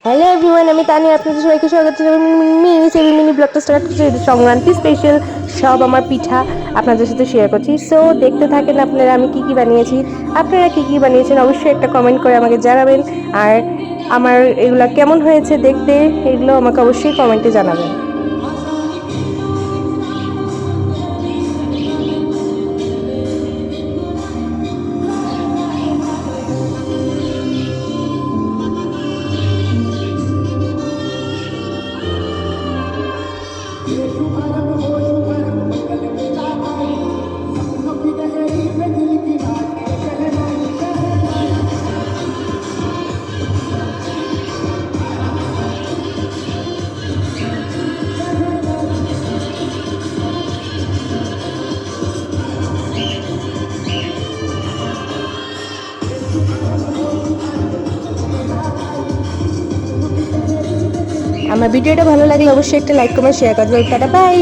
Hello everyone, আমি তানিয়া, আপনাদের সবাইকে স্বাগত জানাই। মিনি ব্লগটা স্টার্ট করছি। সংক্রান্তি স্পেশাল সব আমার পিঠা আপনাদের সাথে শেয়ার করছি। সো দেখতে থাকেন আপনারা আমি কি কি বানিয়েছি। আপনারা কি কি বানিয়েছেন অবশ্যই একটা কমেন্ট করে আমাকে জানাবেন। আর আমার এগুলা কেমন হয়েছে দেখতে, এগুলো আমাকে অবশ্যই কমেন্টে জানাবেন। আমার ভিডিওটা ভালো লাগলে অবশ্যই একটা লাইক কমেন্ট শেয়ার করবেন। Tata bye.